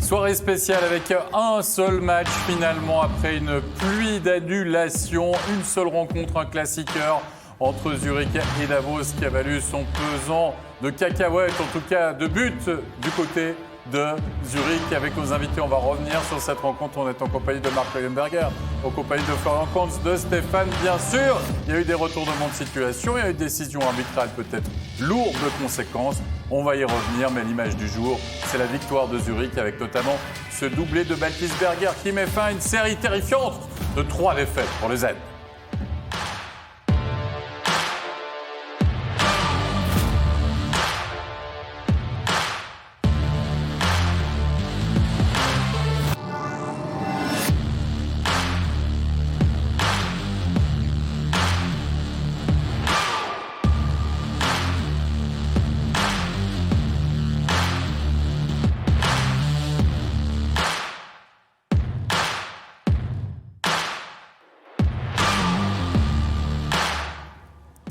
Soirée spéciale avec un seul match finalement après une pluie d'annulations. Une seule rencontre, un classiqueur entre Zurich et Davos qui a valu son pesant de cacahuètes, en tout cas de buts du côté de Zurich. Avec nos invités, on va revenir sur cette rencontre. On est en compagnie de Marc Leuenberger, en compagnie de Florian Kainz, de Stéphane, bien sûr. Il y a eu des retournements de situation, il y a eu des décisions arbitrales peut-être lourdes de conséquences. On va y revenir, mais l'image du jour, c'est la victoire de Zurich avec notamment ce doublé de Baltisberger qui met fin à une série terrifiante de 3 défaites pour le Z.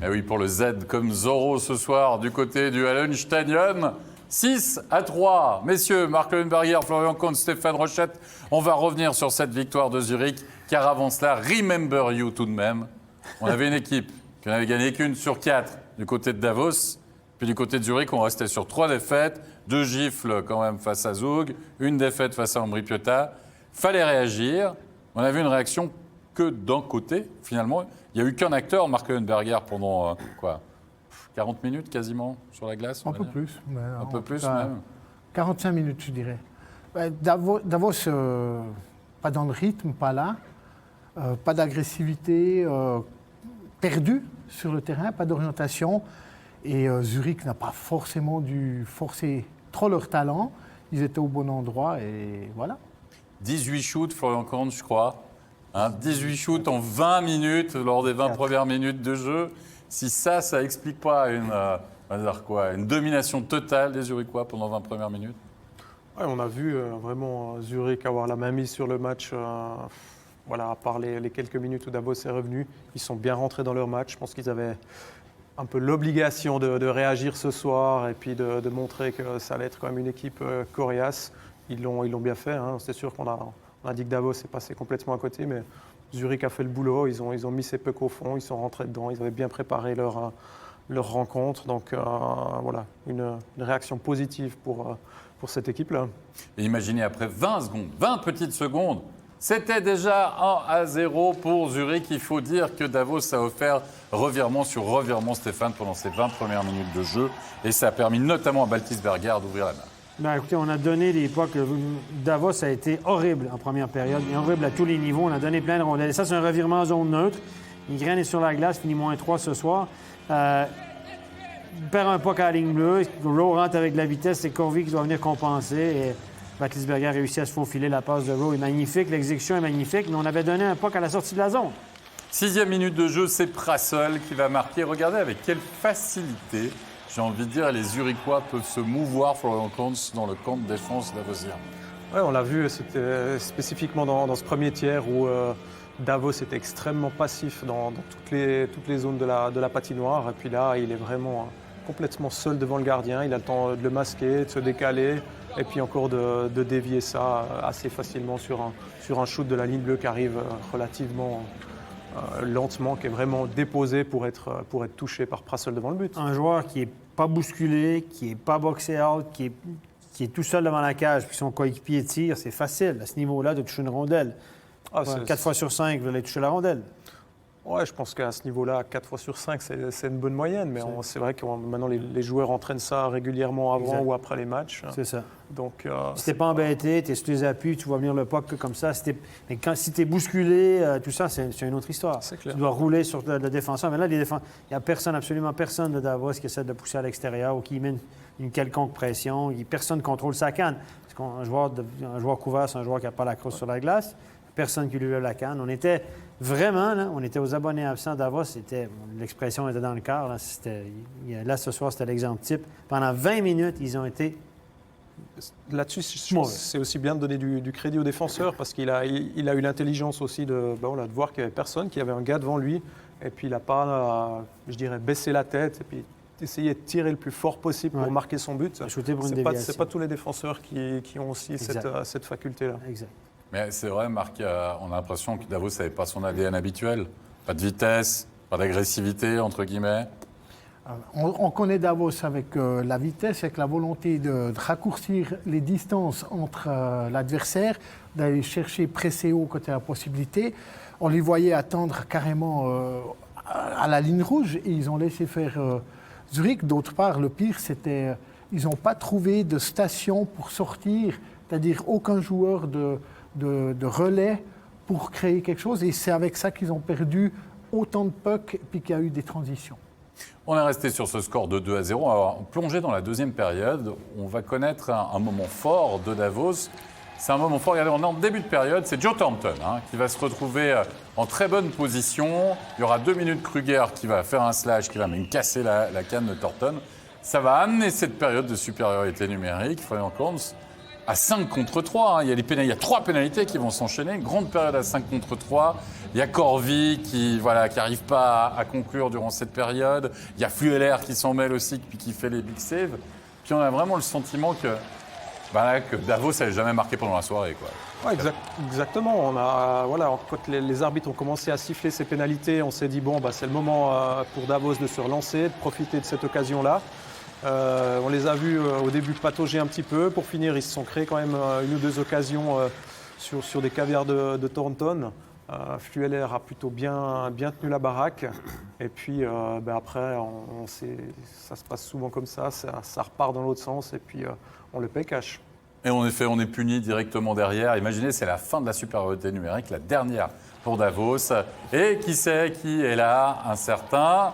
Et oui, pour le Z comme Zorro ce soir du côté du Hallenstadion. 6-3. Messieurs, Marc Leuenberger, Florian Kainz, Stéphane Rochette, on va revenir sur cette victoire de Zurich, car avant cela, remember you tout de même. On avait une équipe qui n'avait gagné qu'une sur 4 du côté de Davos. Puis du côté de Zurich, on restait sur 3 défaites, 2 gifles quand même face à Zug, une défaite face à Ambri Piotta. Fallait réagir. On a vu une réaction que d'un côté, finalement. Il n'y a eu qu'un acteur, Marc Leuenberger, pendant 40 minutes quasiment sur la glace. Un peu plus. Un peu plus même. 45 minutes, je dirais. Davos, pas dans le rythme, pas là. Pas d'agressivité, perdu sur le terrain, pas d'orientation. Et Zurich n'a pas forcément dû forcer trop leur talent. Ils étaient au bon endroit et voilà. 18 shoots, Florian Kainz, je crois. 18 shoots en 20 minutes lors des 20 premières minutes de jeu. Si ça explique pas une domination totale des Zurichois pendant 20 premières minutes. Ouais, on a vu vraiment Zurich avoir la main mise sur le match. À part les quelques minutes où Davos est revenu, ils sont bien rentrés dans leur match. Je pense qu'ils avaient un peu l'obligation de réagir ce soir et puis de montrer que ça allait être quand même une équipe coriace. Ils l'ont bien fait. C'est sûr qu'on a dit que Davos est passé complètement à côté, mais Zurich a fait le boulot. Ils ont mis ses pucks au fond, ils sont rentrés dedans. Ils avaient bien préparé leur rencontre. Donc une réaction positive pour cette équipe-là. Et imaginez, après 20 petites secondes, c'était déjà 1-0 pour Zurich. Il faut dire que Davos a offert revirement sur revirement, Stéphane, pendant ces 20 premières minutes de jeu. Et ça a permis notamment à Baltisberger d'ouvrir la main. Écoutez, on a donné des fois que Davos a été horrible en première période, et horrible à tous les niveaux. On a donné plein de rondelles. Et ça, c'est un revirement en zone neutre. Ygren est sur la glace, finit -3 ce soir. Il perd un puck à la ligne bleue. Rowe rentre avec de la vitesse. C'est Corvi qui doit venir compenser. Et Baltisberger réussit à se faufiler. La passe de Rowe est magnifique. L'exécution est magnifique. Mais on avait donné un puck à la sortie de la zone. 6e minute de jeu, c'est Prassel qui va marquer. Regardez avec quelle facilité, j'ai envie de dire, les Zurichois peuvent se mouvoir, Florian Kainz, dans le camp de défense davosien. Oui, on l'a vu, c'était spécifiquement dans ce premier tiers où Davos était extrêmement passif dans toutes les zones de la patinoire. Et puis là, il est vraiment complètement seul devant le gardien. Il a le temps de le masquer, de se décaler et puis encore de dévier ça assez facilement sur un shoot de la ligne bleue qui arrive relativement lentement, qui est vraiment déposé pour être touché par Prassel devant le but. Un joueur qui n'est pas bousculé, qui n'est pas boxé out, qui est tout seul devant la cage, puis son coéquipier tire, c'est facile à ce niveau-là de toucher une rondelle. 4 fois sur 5, vous allez toucher la rondelle. Oui, je pense qu'à ce niveau-là, 4 fois sur 5, c'est une bonne moyenne. Mais c'est vrai que maintenant, les joueurs entraînent ça régulièrement avant ou après les matchs. C'est ça. Donc, si tu n'es pas embêté, tu es sur les appuis, tu vois venir le puck comme ça. Mais si tu es bousculé, tout ça, c'est une autre histoire. C'est clair. Tu dois rouler sur le défenseur. Mais là, il n'y a absolument personne de Davos qui essaie de pousser à l'extérieur ou qui met une quelconque pression. Personne ne contrôle sa canne. Parce qu'un joueur couvert, c'est un joueur qui n'a pas la crosse sur la glace. Personne qui lui lève la canne. On était vraiment, là, on était aux abonnés absents Davos. L'expression était dans le cœur. Là, ce soir, c'était l'exemple type. Pendant 20 minutes, ils ont été là-dessus, c'est aussi bien de donner du crédit aux défenseurs parce qu'il a eu l'intelligence aussi de voir qu'il n'y avait personne, qu'il y avait un gars devant lui. Et puis, il n'a pas, je dirais, baissé la tête. Et puis, essayer de tirer le plus fort possible pour marquer son but. Shooter pour une C'est déviation. pas tous les défenseurs qui ont aussi cette faculté-là. Exact. Mais c'est vrai, Marc, on a l'impression que Davos n'avait pas son ADN habituel. Pas de vitesse, pas d'agressivité, entre guillemets. On connaît Davos avec la vitesse, avec la volonté de raccourcir les distances entre l'adversaire, d'aller chercher presser haut quand il y a la possibilité. On les voyait attendre carrément à la ligne rouge et ils ont laissé faire Zurich. D'autre part, le pire, c'était ils n'ont pas trouvé de station pour sortir, c'est-à-dire aucun joueur de relais pour créer quelque chose. Et c'est avec ça qu'ils ont perdu autant de pucks puis qu'il y a eu des transitions. On est resté sur ce score de 2-0. Alors, plongé dans la deuxième période, on va connaître un moment fort de Davos. C'est un moment fort. Regardez, on est en début de période. C'est Joe Thornton qui va se retrouver en très bonne position. Il y aura 2 minutes Kruger qui va faire un slash, qui va même casser la canne de Thornton. Ça va amener cette période de supériorité numérique, Florian Korns, à 5 contre 3. Il y a 3 pénalités qui vont s'enchaîner. Une grande période à 5 contre 3. Il y a Corvi qui n'arrive pas à conclure durant cette période. Il y a Flueller qui s'en mêle aussi, puis qui fait les big saves. Puis on a vraiment le sentiment que Davos n'avait jamais marqué pendant la soirée, quoi. Ouais, exactement. Quand les arbitres ont commencé à siffler ces pénalités, on s'est dit c'est le moment pour Davos de se relancer, de profiter de cette occasion-là. On les a vus au début patauger un petit peu. Pour finir, ils se sont créés quand même 1 ou 2 occasions sur des caviars de Thornton. Flueller a plutôt bien tenu la baraque. Et puis après, ça se passe souvent comme ça repart dans l'autre sens et puis on le paye cash. Et en effet, on est puni directement derrière. Imaginez, c'est la fin de la supériorité numérique, la dernière pour Davos. Et qui est là? Un certain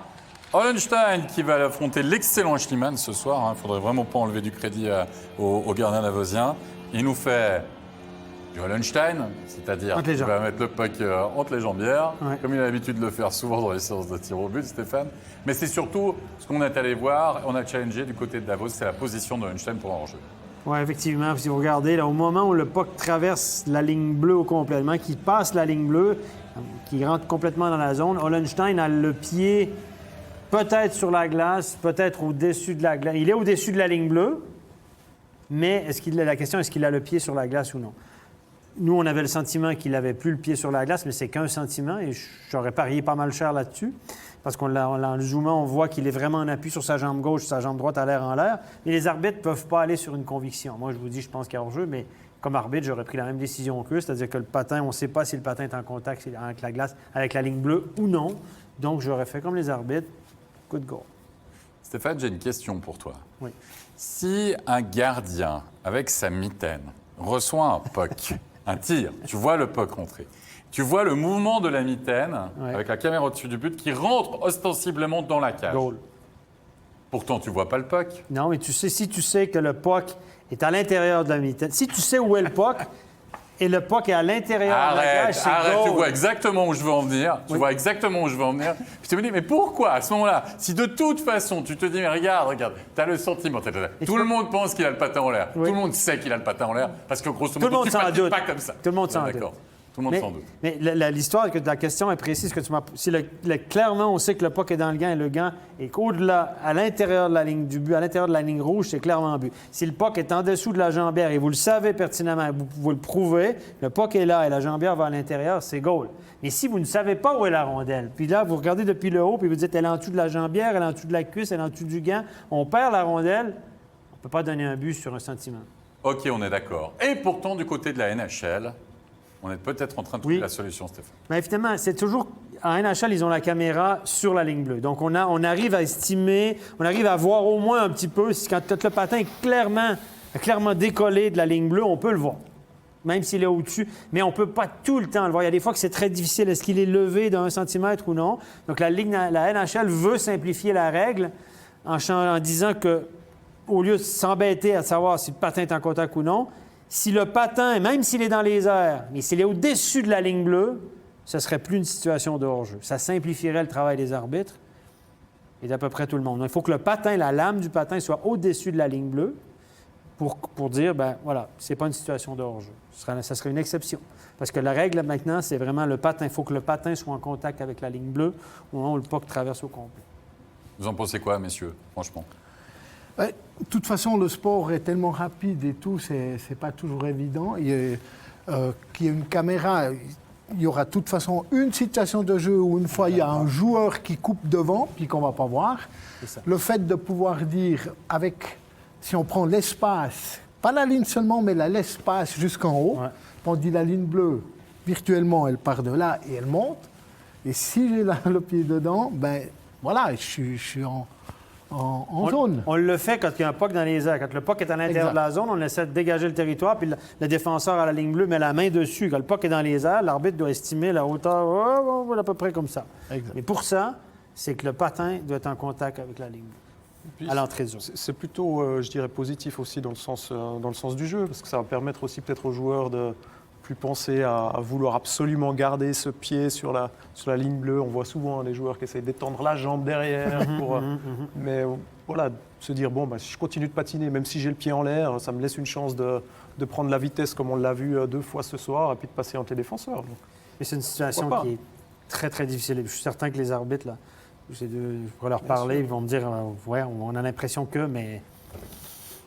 Hollenstein qui va affronter l'excellent Schliemann ce soir. Il ne faudrait vraiment pas enlever du crédit au gardien davosien. Il nous fait du Hollenstein, c'est-à-dire qu'il va mettre le puck entre les jambières, comme il a l'habitude de le faire souvent dans les séances de tir au but, Stéphane. Mais c'est surtout ce qu'on est allé voir, on a challengé du côté de Davos, c'est la position de Hollenstein pour l'enjeu. Oui, effectivement. Si vous regardez, là, au moment où le puck traverse la ligne bleue au complètement, qui passe la ligne bleue, qui rentre complètement dans la zone, Hollenstein a le pied peut-être sur la glace, peut-être au-dessus de la glace. Il est au-dessus de la ligne bleue, mais la question, est-ce qu'il a le pied sur la glace ou non? Nous, on avait le sentiment qu'il n'avait plus le pied sur la glace, mais c'est qu'un sentiment, et j'aurais parié pas mal cher là-dessus, parce qu'en le zoomant, on voit qu'il est vraiment en appui sur sa jambe gauche, sa jambe droite a l'air en l'air, et les arbitres ne peuvent pas aller sur une conviction. Moi, je vous dis, je pense qu'il y a hors-jeu, mais comme arbitre, j'aurais pris la même décision qu'eux, c'est-à-dire que le patin, on ne sait pas si le patin est en contact avec la glace, avec la ligne bleue ou non, donc j'aurais fait comme les arbitres, coup de goal. Stéphane, j'ai une question pour toi. Oui. Si un gardien, avec sa mitaine, reçoit un puck, un tir, tu vois le puck rentrer, tu vois le mouvement de la mitaine, avec la caméra au-dessus du but, qui rentre ostensiblement dans la cage. Goal. Pourtant, tu ne vois pas le puck. Non, mais si tu sais que le puck est à l'intérieur de la mitaine, si tu sais où est le puck, et le puck est à l'intérieur de la cage, c'est Arrête, goal. tu vois exactement où je veux en venir. Tu vois exactement où je veux en venir. Puis tu me dis, mais pourquoi à ce moment-là, si de toute façon tu te dis, mais regarde, tu as le sentiment, tout le monde pense qu'il a le patin en l'air. Oui. Tout le monde sait qu'il a le patin en l'air, parce que grosso Tout le modo, monde tu s'en patines doute. pas comme ça. Tout le monde s'en doute. D'accord. Tout le monde s'en doute. Mais l'histoire que la question est précise que tu m'as. Si clairement, on sait que le puck est dans le gant et le gant est qu'au-delà, à l'intérieur de la ligne du but, à l'intérieur de la ligne rouge, c'est clairement un but. Si le puck est en dessous de la jambière et vous le savez pertinemment, vous pouvez le prouver, le puck est là et la jambière va à l'intérieur, c'est goal. Mais si vous ne savez pas où est la rondelle, puis là, vous regardez depuis le haut, puis vous dites elle est en dessous de la jambière, elle est en dessous de la cuisse, elle est en dessous du gant, on perd la rondelle, on ne peut pas donner un but sur un sentiment. OK, on est d'accord. Et pourtant, du côté de la NHL, on est peut-être en train de trouver la solution, Stéphane. Mais finalement, c'est toujours... En NHL, ils ont la caméra sur la ligne bleue. Donc, on arrive à estimer, on arrive à voir au moins un petit peu, si quand le patin est clairement décollé de la ligne bleue, on peut le voir, même s'il est au-dessus. Mais on ne peut pas tout le temps le voir. Il y a des fois que c'est très difficile. Est-ce qu'il est levé d'1 centimètre ou non? Donc, la NHL veut simplifier la règle en disant que, au lieu de s'embêter à savoir si le patin est en contact ou non, si le patin, même s'il est dans les airs, mais s'il est au-dessus de la ligne bleue, ce ne serait plus une situation de hors-jeu. Ça simplifierait le travail des arbitres et d'à peu près tout le monde. Donc, il faut que le patin, la lame du patin soit au-dessus de la ligne bleue pour dire, ben voilà, ce n'est pas une situation de hors-jeu. Ça serait une exception. Parce que la règle, maintenant, c'est vraiment le patin. Il faut que le patin soit en contact avec la ligne bleue au moment où le puck traverse au complet. Vous en pensez quoi, messieurs, franchement? Ouais, de toute façon, le sport est tellement rapide et tout, c'est pas toujours évident. Qu'il y ait une caméra, il y aura de toute façon une situation de jeu où une fois il y a un joueur qui coupe devant, puis qu'on va pas voir. Le fait de pouvoir dire, si on prend l'espace, pas la ligne seulement, mais l'espace jusqu'en haut, on dit la ligne bleue, virtuellement, elle part de là et elle monte. Et si j'ai le pied dedans, ben voilà, je suis en zone. On le fait quand il y a un puck dans les airs. Quand le puck est à l'intérieur de la zone, on essaie de dégager le territoire, puis le défenseur à la ligne bleue met la main dessus. Quand le puck est dans les airs, l'arbitre doit estimer la hauteur à peu près comme ça. Exact. Mais pour ça, c'est que le patin doit être en contact avec la ligne bleue, Puis, à l'entrée de zone. c'est plutôt, je dirais, positif aussi dans le sens du jeu, parce que ça va permettre aussi peut-être aux joueurs de plus penser à vouloir absolument garder ce pied sur la ligne bleue. On voit souvent les joueurs qui essayent d'étendre la jambe derrière. Mais voilà, se dire, bon, si je continue de patiner, même si j'ai le pied en l'air, ça me laisse une chance de prendre la vitesse comme on l'a vu 2 fois ce soir, et puis de passer entre les défenseurs. Donc, Et c'est une situation qui est très, très difficile. Je suis certain que les arbitres, là, je pourrais leur parler, ils vont me dire, ouais, on a l'impression que, mais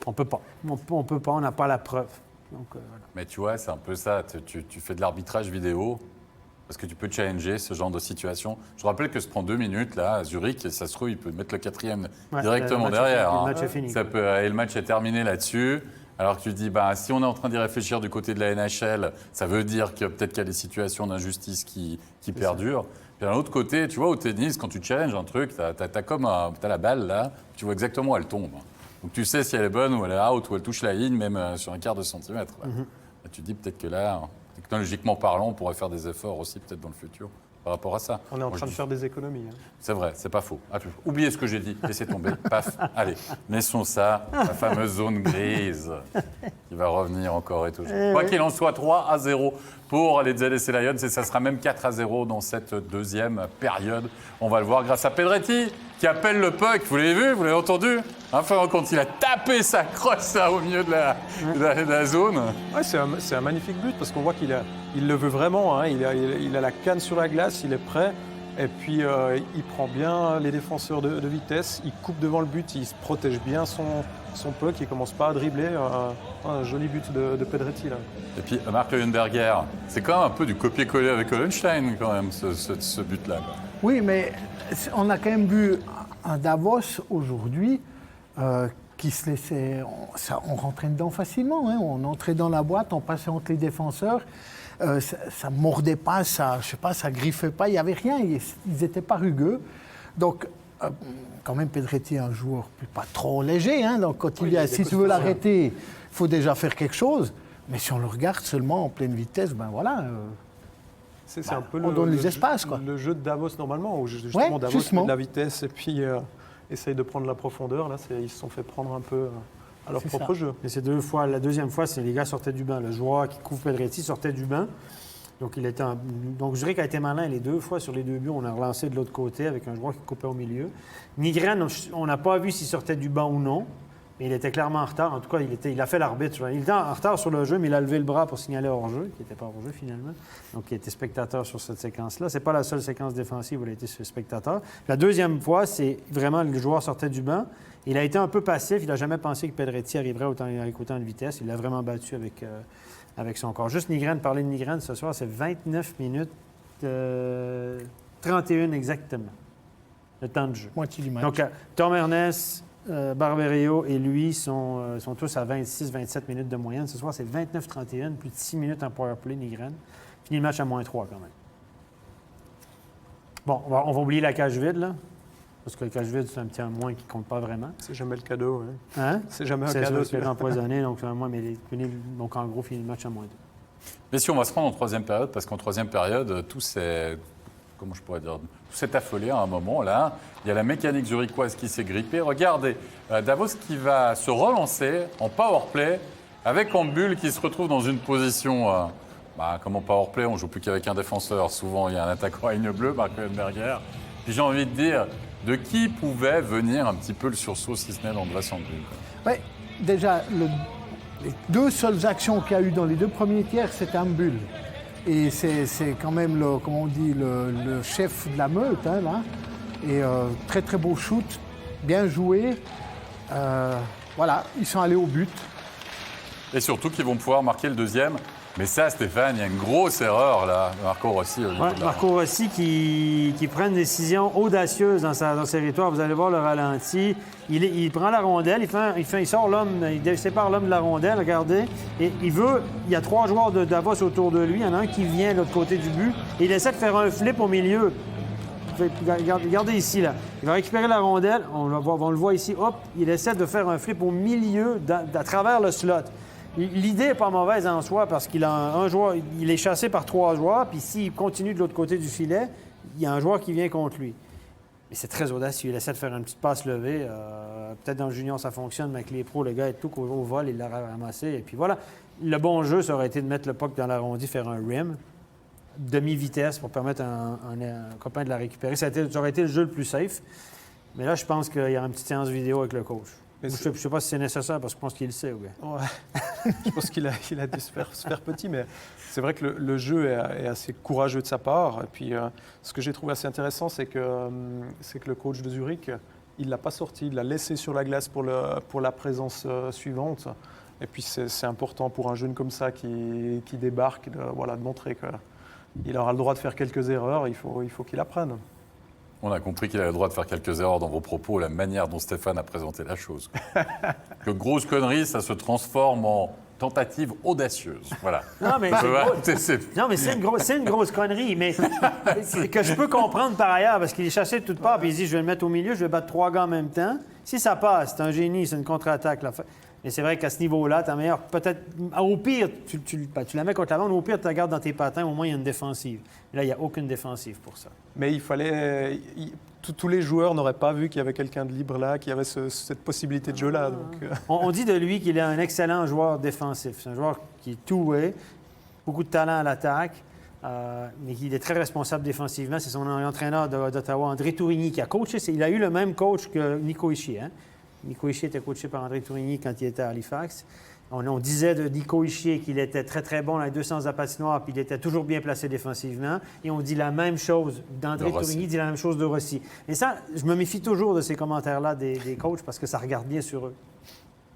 on peut pas. On peut pas, on n'a pas la preuve. Donc, voilà. Mais tu vois, c'est un peu ça. Tu fais de l'arbitrage vidéo parce que tu peux challenger ce genre de situation. Je rappelle que ça prend 2 minutes, là, à Zurich, et ça se trouve, il peut mettre le 4e directement derrière. Le match est fini. Et le match est terminé là-dessus. Alors que tu te dis, si on est en train d'y réfléchir du côté de la NHL, ça veut dire que peut-être qu'il y a des situations d'injustice qui perdurent. Puis d'un autre côté, tu vois, au tennis, quand tu challenges un truc, t'as la balle, là, tu vois exactement où elle tombe. Donc tu sais si elle est bonne ou elle est out ou elle touche la ligne, même sur un quart de centimètre. Là. Et tu te dis peut-être que là, technologiquement parlant, on pourrait faire des efforts aussi peut-être dans le futur par rapport à ça. on est en train de faire des économies. C'est vrai, c'est pas faux. Oubliez ce que j'ai dit, laissez tomber, paf, allez, laissons ça, la fameuse zone grise qui va revenir encore et toujours. Quoi qu'il en soit, 3-0 pour les ZSC Lions et ça sera même 4-0 dans cette deuxième période. On va le voir grâce à Pedretti qui appelle le puck. Vous l'avez vu, vous l'avez entendu? Enfin, quand il a tapé sa crosse là, au milieu de la zone. Ouais, c'est un magnifique but parce qu'on voit qu'il le veut vraiment. Hein. Il a la canne sur la glace, il est prêt. Et puis, il prend bien les défenseurs de vitesse. Il coupe devant le but, il se protège bien son puck. Il ne commence pas à dribbler. Un joli but de Pedretti, là. Et puis, Marc Leuenberger, c'est quand même un peu du copier-coller avec Hollenstein, quand même, ce but-là. Oui, mais on a quand même vu un Davos aujourd'hui qui se laissait... On rentrait dedans facilement. Hein. On entrait dans la boîte, on passait entre les défenseurs. Ça ne mordait pas, ça griffait pas, il n'y avait rien. Ils n'étaient pas rugueux. Donc, quand même, Pedretti est un joueur pas trop léger. Hein. Donc, quand il dit, si tu veux l'arrêter, il faut déjà faire quelque chose. Mais si on le regarde seulement en pleine vitesse, ben voilà... C'est un peu on donne les espaces, quoi. Le jeu de Davos, normalement, où justement Davos met de la vitesse et puis essaye de prendre la profondeur. Là, ils se sont fait prendre un peu à leur propre jeu. Et c'est 2 fois. La deuxième fois, c'est les gars sortaient du banc. Le joueur qui couvre Pedretti sortait du banc. Donc, Donc Zurich a été malin. Les 2 fois sur les 2 buts, on a relancé de l'autre côté avec un joueur qui coupait au milieu. Nygren, on n'a pas vu s'il sortait du banc ou non. Mais il était clairement en retard. En tout cas, il a fait l'arbitre. Il était en retard sur le jeu, mais il a levé le bras pour signaler hors-jeu, qui n'était pas hors-jeu finalement. Donc, il était spectateur sur cette séquence-là. Ce n'est pas la seule séquence défensive où il a été spectateur. La deuxième fois, c'est vraiment le joueur sortait du banc. Il a été un peu passif. Il n'a jamais pensé que Pedretti arriverait avec autant de vitesse. Il l'a vraiment battu avec son corps. Juste Nygren, parler de Nygren ce soir, c'est 29 minutes 31 exactement, le temps de jeu. Moitié du match. Donc, Tom Ernest... Barberio et lui sont tous à 26-27 minutes de moyenne. Ce soir, c'est 29-31, plus de 6 minutes en powerplay, Nygren. Fini le match à -3 quand même. Bon, on va oublier la cage vide, là. Parce que la cage vide, c'est un petit moins qui ne compte pas vraiment. C'est jamais le cadeau. Hein? C'est jamais un cadeau. C'est empoisonné, donc c'est un moins, donc en gros, fini le match à -2. Mais si on va se prendre en troisième période, parce qu'en troisième période, tout s'est affolé à un moment, là. Il y a la mécanique zurichoise qui s'est grippée. Regardez, Davos qui va se relancer en powerplay avec Ambul qui se retrouve dans une position... comme en powerplay, on ne joue plus qu'avec un défenseur. Souvent, il y a un attaquant à ligne bleue, Marc Leuenberger. Puis j'ai envie de dire, de qui pouvait venir un petit peu le sursaut, si ce n'est d'Andrés Ambul? Oui, déjà, les 2 seules actions qu'il y a eu dans les 2 premiers tiers, c'était Ambul. Et c'est quand même, le chef de la meute, hein, là. Et très très beau shoot, bien joué. Voilà, ils sont allés au but. Et surtout qu'ils vont pouvoir marquer le deuxième. Mais ça, Stéphane, il y a une grosse erreur là. Marco Rossi. Marco Rossi qui prend une décision audacieuse dans ses victoires. Vous allez voir le ralenti. Il prend la rondelle, il sort l'homme, il sépare l'homme de la rondelle, regardez. Et il y a 3 joueurs de Davos autour de lui. Il y en a un qui vient de l'autre côté du but. Et il essaie de faire un flip au milieu. Regardez ici, là. Il va récupérer la rondelle. On le voit ici. Hop, il essaie de faire un flip au milieu, à travers le slot. L'idée n'est pas mauvaise en soi parce qu'il a un joueur, il est chassé par 3 joueurs, puis s'il continue de l'autre côté du filet, il y a un joueur qui vient contre lui. Mais c'est très audacieux. Il essaie de faire une petite passe levée. Peut-être dans le junior, ça fonctionne, mais avec les pros, le gars est tout au vol, il l'a ramassé. Et puis voilà. Le bon jeu, ça aurait été de mettre le puck dans l'arrondi, faire un rim, demi-vitesse pour permettre à un copain de la récupérer. Ça aurait été le jeu le plus safe. Mais là, je pense qu'il y aura une petite séance vidéo avec le coach. Je ne sais pas si c'est nécessaire parce que je pense qu'il le sait. Ouais. Je pense qu'il a dû se faire petit, mais c'est vrai que le jeu est assez courageux de sa part. Et puis, ce que j'ai trouvé assez intéressant, c'est que le coach de Zurich, il ne l'a pas sorti, il l'a laissé sur la glace pour la présence suivante. Et puis, c'est important pour un jeune comme ça qui débarque de montrer qu'il aura le droit de faire quelques erreurs. Il faut qu'il apprenne. On a compris qu'il avait le droit de faire quelques erreurs dans vos propos, la manière dont Stéphane a présenté la chose. Que grosse connerie, ça se transforme en tentative audacieuse. Voilà. Non, mais c'est une grosse connerie, mais que je peux comprendre par ailleurs, parce qu'il est chassé de toutes parts, puis il dit, je vais le mettre au milieu, je vais battre 3 gars en même temps. Si ça passe, c'est un génie, c'est une contre-attaque. Là. Mais c'est vrai qu'à ce niveau-là, ta meilleure, peut-être, au pire, tu la mets contre la bande, au pire, tu la gardes dans tes patins, au moins il y a une défensive. Là, il n'y a aucune défensive pour ça. Mais il fallait... Tous les joueurs n'auraient pas vu qu'il y avait quelqu'un de libre là, qui avait cette possibilité de jeu-là. Donc... On dit de lui qu'il est un excellent joueur défensif. C'est un joueur qui est two-way, beaucoup de talent à l'attaque, mais il est très responsable défensivement. C'est son entraîneur d'Ottawa, André Tourigny, qui a coaché. Il a eu le même coach que Nico Hischier. Hein? Nico Hischier était coaché par André Tourigny quand il était à Halifax. On disait de Nico Hischier qu'il était très, très bon dans les 200 à patinoire, puis il était toujours bien placé défensivement. Et on dit la même chose d'André Tourigny, dit la même chose de Rossi. Et ça, je me méfie toujours de ces commentaires-là des coachs parce que ça regarde bien sur eux.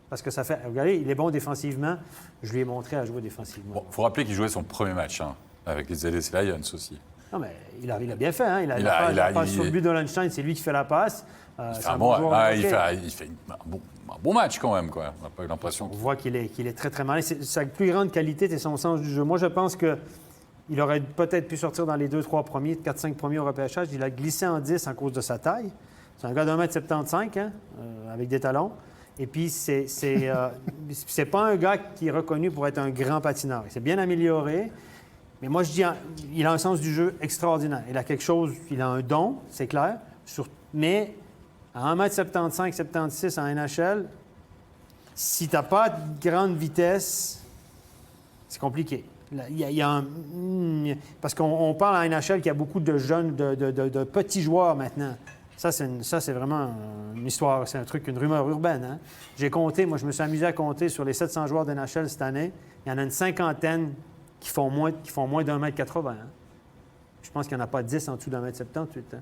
Parce que ça fait... Regardez, il est bon défensivement. Je lui ai montré à jouer défensivement. Bon, faut rappeler qu'il jouait son premier match avec les LS Lions aussi. Non, mais il a bien fait. Hein? La passe sur le but de Lunstein, c'est lui qui fait la passe. Il fait un bon match quand même. Quoi. On n'a pas eu l'impression. On voit qu'il est très, très malin. Sa plus grande qualité, c'est son sens du jeu. Moi, je pense qu'il aurait peut-être pu sortir dans les 2-3 premiers, 4-5 premiers au repêchage. Il a glissé en 10 à cause de sa taille. C'est un gars d'1,75 m, avec des talons. Et puis, c'est pas un gars qui est reconnu pour être un grand patineur. Il s'est bien amélioré. Mais moi, je dis, il a un sens du jeu extraordinaire. Il a quelque chose, il a un don, c'est clair. Mais à 1,75 m, 76 en NHL, si tu n'as pas de grande vitesse, c'est compliqué. Parce qu'on parle à NHL qu'il y a beaucoup de jeunes, de petits joueurs maintenant. Ça, c'est vraiment une histoire, c'est un truc, une rumeur urbaine. Hein? J'ai compté, moi, je me suis amusé à compter sur les 700 joueurs de NHL cette année. Il y en a une cinquantaine qui font moins d'1,80 m. Hein? Je pense qu'il n'y en a pas 10 en dessous d'1,78 m. Hein?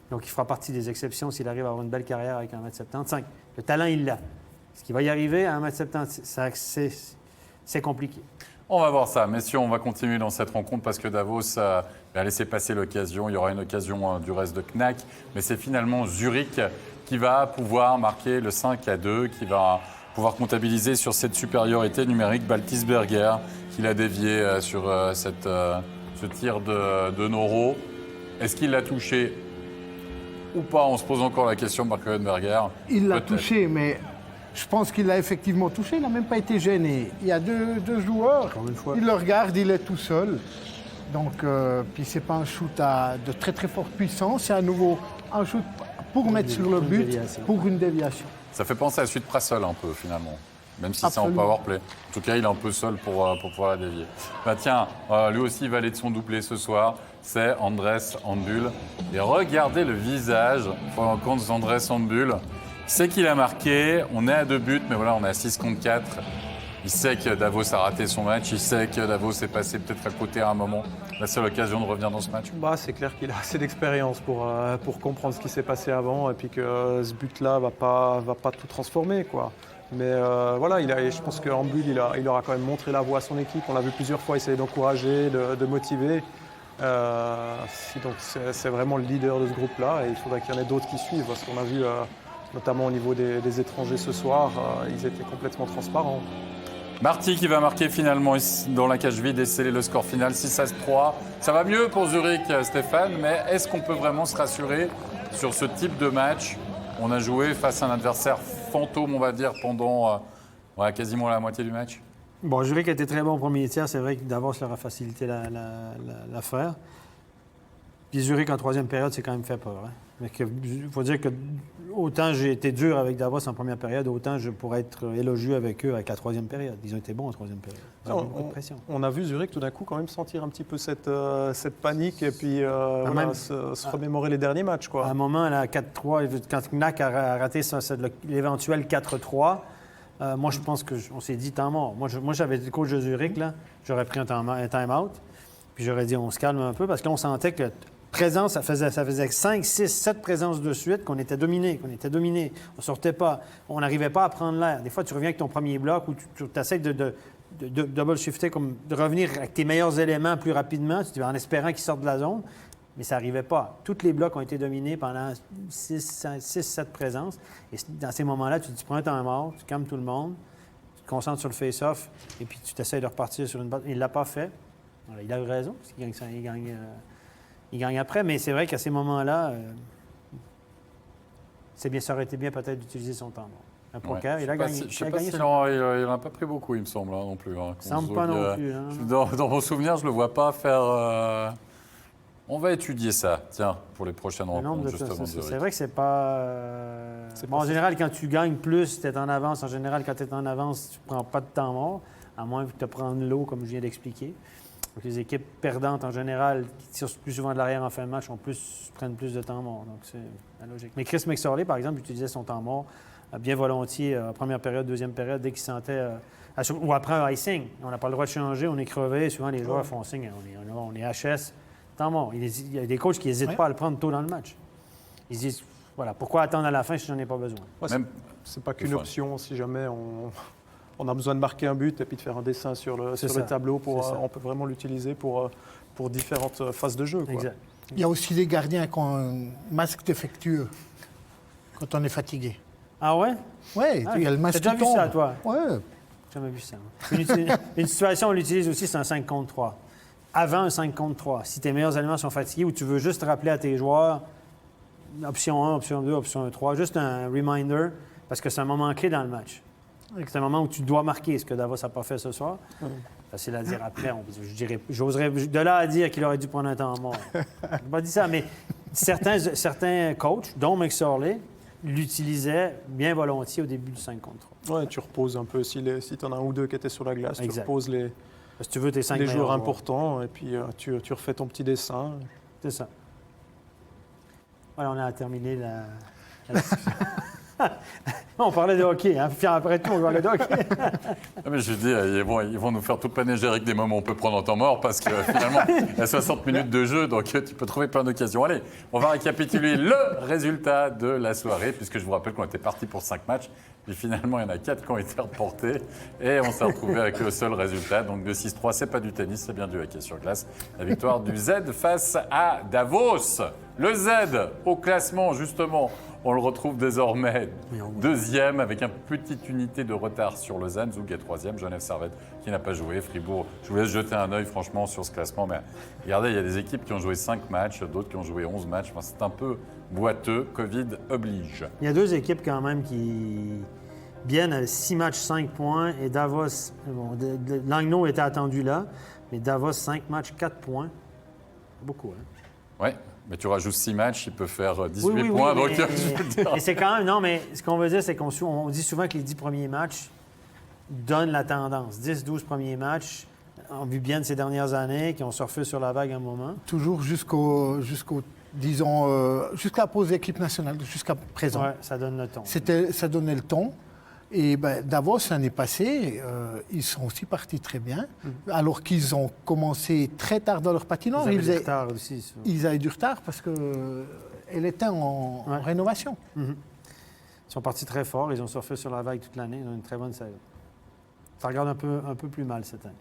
Donc, il fera partie des exceptions s'il arrive à avoir une belle carrière avec 1,75 m. Le talent, il l'a. Ce qui va y arriver à 1,76 m, c'est compliqué. On va voir ça. Messieurs, on va continuer dans cette rencontre parce que Davos a laissé passer l'occasion. Il y aura une occasion du reste de Knack. Mais c'est finalement Zurich qui va pouvoir marquer le 5-2, qui va pouvoir comptabiliser sur cette supériorité numérique. Baltisberger, qui l'a dévié sur ce tir de Noro. Est-ce qu'il l'a touché ou pas? On se pose encore la question, Marc Hohenberger. Il l'a touché, mais je pense qu'il l'a effectivement touché. Il n'a même pas été gêné. Il y a deux joueurs. Il le regarde, il est tout seul. Donc, puis c'est pas un shoot de très très forte puissance. C'est à nouveau un shoot pour mettre sur le but, pour une déviation. Ça fait penser à celui de Prassel un peu, finalement. Même si c'est en powerplay. En tout cas, il est un peu seul pour pouvoir la dévier. Bah tiens, lui aussi, il va aller de son doublé ce soir. C'est Andrés Ambul. Et regardez le visage contre Andrés Ambul. C'est qu'il a marqué. On est à 2 buts, mais voilà, on est à 6 contre 4. Il sait que Davos a raté son match, il sait que Davos est passé peut-être à côté à un moment. La seule occasion de revenir dans ce match. C'est clair qu'il a assez d'expérience pour comprendre ce qui s'est passé avant et puis que ce but-là va pas tout transformer, quoi. Mais voilà, je pense qu'en Bulle, il aura quand même montré la voie à son équipe. On l'a vu plusieurs fois essayer d'encourager, de motiver. Donc c'est vraiment le leader de ce groupe-là et il faudrait qu'il y en ait d'autres qui suivent parce qu'on a vu, notamment au niveau des étrangers ce soir, ils étaient complètement transparents. Marty qui va marquer finalement dans la cage vide et sceller le score final 6-3. Ça va mieux pour Zurich, Stéphane, mais est-ce qu'on peut vraiment se rassurer sur ce type de match? On a joué face à un adversaire fantôme, on va dire, pendant quasiment la moitié du match. Bon, Zurich a été très bon au premier tiers. C'est vrai que Davos leur a facilité l'affaire. Puis Zurich en troisième période, c'est quand même fait peur. Mais il faut dire que autant j'ai été dur avec Davos en première période, autant je pourrais être élogieux avec eux avec la troisième période. Ils ont été bons en troisième période. Ils ont beaucoup de pression. On a vu Zurich tout d'un coup quand même sentir un petit peu cette panique et puis se remémorer les derniers matchs, quoi. À un moment, à 4-3, quand Knack a raté l'éventuel 4-3, moi, je pense qu'on s'est dit temps mort. Moi, j'avais été coach de Zurich, là, j'aurais pris un time-out, puis j'aurais dit on se calme un peu, parce que là, on sentait que présence, ça faisait 5, 6, 7 présences de suite qu'on était dominé. On sortait pas. On n'arrivait pas à prendre l'air. Des fois, tu reviens avec ton premier bloc où tu essaies de double-shifter, comme de revenir avec tes meilleurs éléments plus rapidement, en espérant qu'ils sortent de la zone. Mais ça n'arrivait pas. Tous les blocs ont été dominés pendant 6-7 présences. Et dans ces moments-là, tu prends un temps mort, tu calmes tout le monde, tu te concentres sur le face-off, et puis tu t'essaies de repartir sur une balle. Il ne l'a pas fait. Alors, il a eu raison, parce qu'il gagne après. Mais c'est vrai qu'à ces moments-là, ça aurait été bien peut-être d'utiliser son temps mort. Un poker, il a gagné. Je sais pas s'il n'en a pas pris beaucoup, il me semble, non plus. Il ne semble pas non plus. Dans mon souvenir, je ne le vois pas faire... On va étudier ça, tiens, pour les prochaines rencontres, justement. C'est vrai que c'est pas... en général, quand tu gagnes plus, tu es en avance. En général, quand tu es en avance, tu ne prends pas de temps mort, à moins que tu te prennes l'eau, comme je viens d'expliquer. Donc, les équipes perdantes, en général, qui tirent plus souvent de l'arrière en fin de match, prennent plus de temps mort. Donc, c'est la logique. Mais Chris McSorley, par exemple, utilisait son temps mort bien volontiers en première période, deuxième période, dès qu'il sentait... ou après un icing. On n'a pas le droit de changer, on est crevé. Souvent, les joueurs font signe. On est HS. Temps mort. Il y a des coachs qui n'hésitent pas à le prendre tôt dans le match. Ils se disent, voilà, pourquoi attendre à la fin si j'en ai pas besoin? C'est pas qu'une option si jamais on a besoin de marquer un but et puis de faire un dessin sur le tableau. On peut vraiment l'utiliser pour différentes phases de jeu, quoi. Exact. Il y a aussi des gardiens qui ont un masque défectueux quand on est fatigué. Ah ouais? Oui, il y a le masque qui tombe. T'as déjà vu ça, toi? Oui. J'ai jamais vu ça. Une situation, on l'utilise aussi, c'est un 5 contre 3. Avant un 5 contre 3, si tes meilleurs éléments sont fatigués ou tu veux juste rappeler à tes joueurs, option 1, option 2, option 3, juste un reminder, parce que c'est un moment clé dans le match. C'est un moment où tu dois marquer ce que Davos n'a pas fait ce soir. Facile à dire après. J'oserais de là à dire qu'il aurait dû prendre un temps mort. Je n'ai pas dit ça, mais certains coachs, dont McSorley, l'utilisaient bien volontiers au début du 5 contre 3. Oui, tu reposes un peu. Si tu en as un ou deux qui étaient sur la glace, tu reposes si tu veux tes 5 les joueurs importants, et puis tu refais ton petit dessin. C'est ça. Voilà, on a terminé la on parlait de hockey, hein. Puis après tout, on parlait de hockey. Mais je dis, ils vont nous faire tout panégyrique des moments où on peut prendre en temps mort parce que finalement, il y a 60 minutes de jeu, donc tu peux trouver plein d'occasions. Allez, on va récapituler le résultat de la soirée, puisque je vous rappelle qu'on était parti pour 5 matchs. Puis finalement, il y en a 4 qui ont été reportés et on s'est retrouvé avec le seul résultat. Donc de 6-3, c'est pas du tennis, c'est bien du hockey sur glace. La victoire du Z face à Davos. Le Z au classement, justement, on le retrouve désormais deuxième avec une petite unité de retard sur Lausanne. Zug est troisième, Genève Servette qui n'a pas joué. Fribourg, je vous laisse jeter un œil franchement sur ce classement. Mais regardez, il y a des équipes qui ont joué 5 matchs, d'autres qui ont joué 11 matchs. Enfin, c'est un peu boiteux, Covid oblige. Il y a 2 équipes quand même qui viennent à 6 matchs, 5 points. Et Davos, Langnau était attendu là, mais Davos, 5 matchs, 4 points. Beaucoup, hein? Oui, mais tu rajoutes 6 matchs, il peut faire 18 points. Donc, je veux dire. Et c'est quand même... Non, mais ce qu'on veut dire, c'est qu'on dit souvent que les 10 premiers matchs donnent la tendance. 10-12 premiers matchs, on vu bien de ces dernières années, qui ont surfé sur la vague un moment. Toujours jusqu'au disons, jusqu'à la pause d'équipe nationale, jusqu'à présent. Oui, ça donne le ton. Ça donnait le ton. Et Davos, l'année passée, ils sont aussi partis très bien, alors qu'ils ont commencé très tard dans leur patinoire. Ils avaient du retard aussi. Ils avaient du retard parce qu'elle était en rénovation. Ils sont partis très fort, ils ont surfé sur la vague toute l'année, ils ont une très bonne saison. Ça regarde un peu plus mal cette année.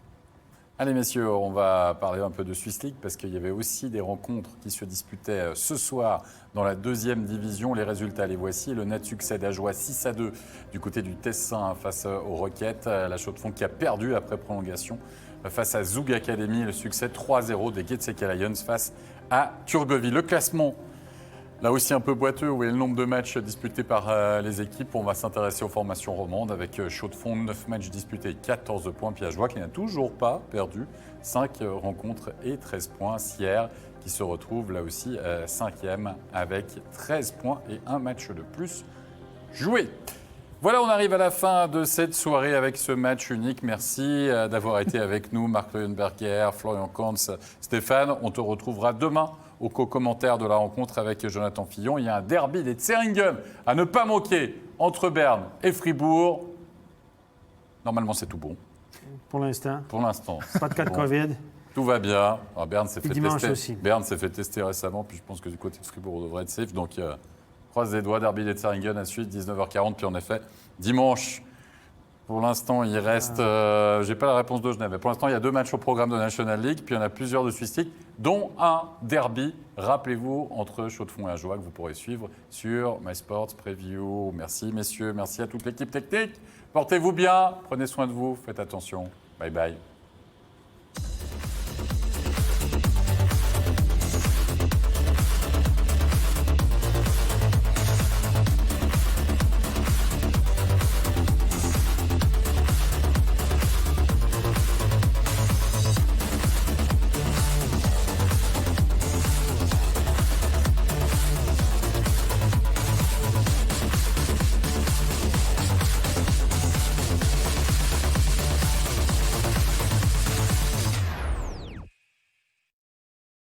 Allez messieurs, on va parler un peu de Swiss League parce qu'il y avait aussi des rencontres qui se disputaient ce soir dans la 2e division. Les résultats, les voici. Le net succès d'Ajoie 6-2 du côté du Tessin face aux Roquettes. La Chaux-de-Fonds qui a perdu après prolongation face à Zoug Academy. Le succès 3-0 des Getseka Lions face à Turgovie. Le classement, là aussi un peu boiteux, où est le nombre de matchs disputés par les équipes. On va s'intéresser aux formations romandes avec Chaux-de-Fonds, 9 matchs disputés, 14 points. Puis Ajoie qui n'a toujours pas perdu, 5 rencontres et 13 points. Sierre qui se retrouve là aussi 5e avec 13 points et un match de plus joué. Voilà, on arrive à la fin de cette soirée avec ce match unique. Merci d'avoir été avec nous, Marc Leuenberger, Florian Kantz, Stéphane. On te retrouvera demain au co-commentaire de la rencontre avec Jonathan Fillon. Il y a un derby des Zeringen à ne pas manquer entre Berne et Fribourg. Normalement, c'est tout bon. Pour l'instant. Pour l'instant. Pas de cas de Covid. Tout va bien. Alors, Berne s'est fait tester. Aussi. Berne s'est fait tester récemment, puis je pense que du côté de Fribourg, on devrait être safe. Donc, croise les doigts, derby des Zeringen à suite, 19h40. Puis en effet, dimanche, pour l'instant, il reste... j'ai pas la réponse de Genève. Mais pour l'instant, il y a 2 matchs au programme de National League, puis il y en a plusieurs de Swiss League, dont un derby, rappelez-vous, entre Chaux-de-Fonds et Ajoie, que vous pourrez suivre sur MySports Preview. Merci messieurs, merci à toute l'équipe technique. Portez-vous bien, prenez soin de vous, faites attention. Bye bye.